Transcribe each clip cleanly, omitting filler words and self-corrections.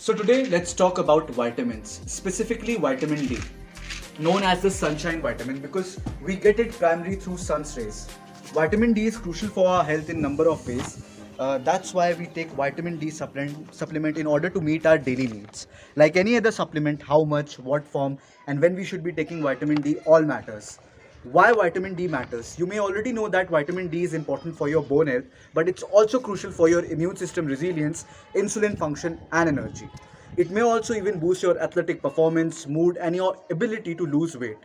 So today let's talk about vitamins, specifically vitamin D, known as the sunshine vitamin because we get it primarily through sun's rays. Vitamin D is crucial for our health in number of ways. That's why we take vitamin D supplement in order to meet our daily needs. Like any other supplement, how much, what form, and when we should be taking vitamin D all matters. Why vitamin D matters? You may already know that vitamin D is important for your bone health, but it's also crucial for your immune system resilience, insulin function, and energy. It may also even boost your athletic performance, mood, and your ability to lose weight.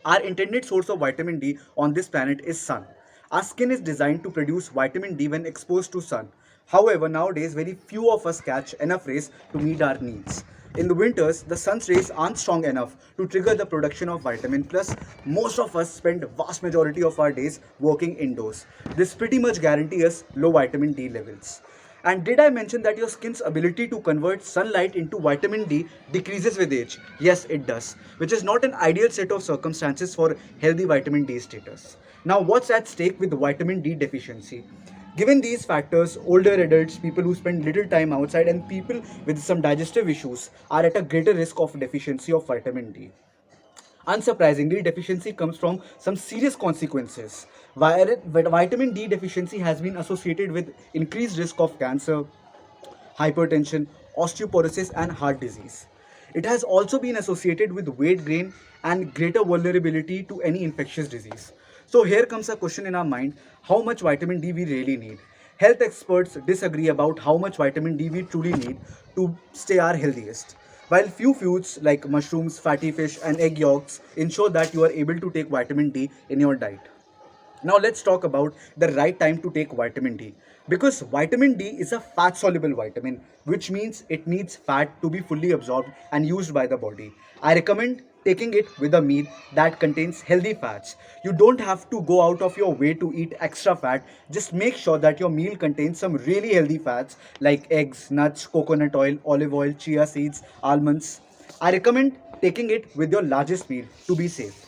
Our intended source of vitamin D on this planet is sun. Our skin is designed to produce vitamin D when exposed to sun. However, nowadays very few of us catch enough rays to meet our needs. In the winters, the sun's rays aren't strong enough to trigger the production of vitamin. Plus, most of us spend vast majority of our days working indoors. This pretty much guarantees us low vitamin D levels. And did I mention that your skin's ability to convert sunlight into vitamin D decreases with age? Yes, it does, which is not an ideal set of circumstances for healthy vitamin D status. Now, what's at stake with vitamin D deficiency? Given these factors, older adults, people who spend little time outside, and people with some digestive issues are at a greater risk of deficiency of vitamin D. Unsurprisingly, deficiency comes from some serious consequences. Vitamin D deficiency has been associated with increased risk of cancer, hypertension, osteoporosis, and heart disease. It has also been associated with weight gain and greater vulnerability to any infectious disease. So here comes a question in our mind, how much vitamin D we really need? Health experts disagree about how much vitamin D we truly need to stay our healthiest. While few foods like mushrooms, fatty fish, and egg yolks ensure that you are able to take vitamin D in your diet. Now let's talk about the right time to take vitamin D. Because vitamin D is a fat soluble vitamin, which means it needs fat to be fully absorbed and used by the body. I recommend taking it with a meal that contains healthy fats. You don't have to go out of your way to eat extra fat. Just make sure that your meal contains some really healthy fats like eggs, nuts, coconut oil, olive oil, chia seeds, almonds. I recommend taking it with your largest meal to be safe.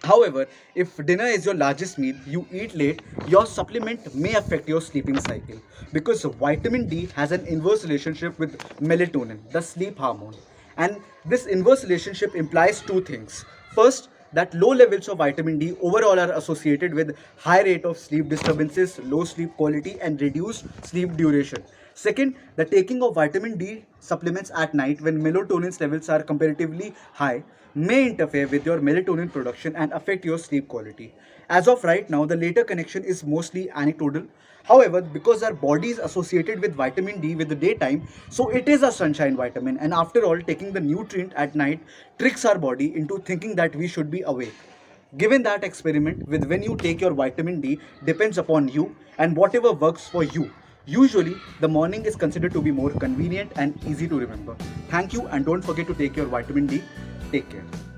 However, if dinner is your largest meal, you eat late, your supplement may affect your sleeping cycle because vitamin D has an inverse relationship with melatonin, the sleep hormone. And this inverse relationship implies two things. First, that low levels of vitamin D overall are associated with high rate of sleep disturbances, low sleep quality, and reduced sleep duration. Second, the taking of vitamin D supplements at night when melatonin levels are comparatively high may interfere with your melatonin production and affect your sleep quality. As of right now, the later connection is mostly anecdotal. However, because our body is associated with vitamin D with the daytime, so it is a sunshine vitamin. And after all, taking the nutrient at night tricks our body into thinking that we should be awake. Given that experiment with when you take your vitamin D depends upon you and whatever works for you. Usually, the morning is considered to be more convenient and easy to remember. Thank you and don't forget to take your vitamin D. Take care.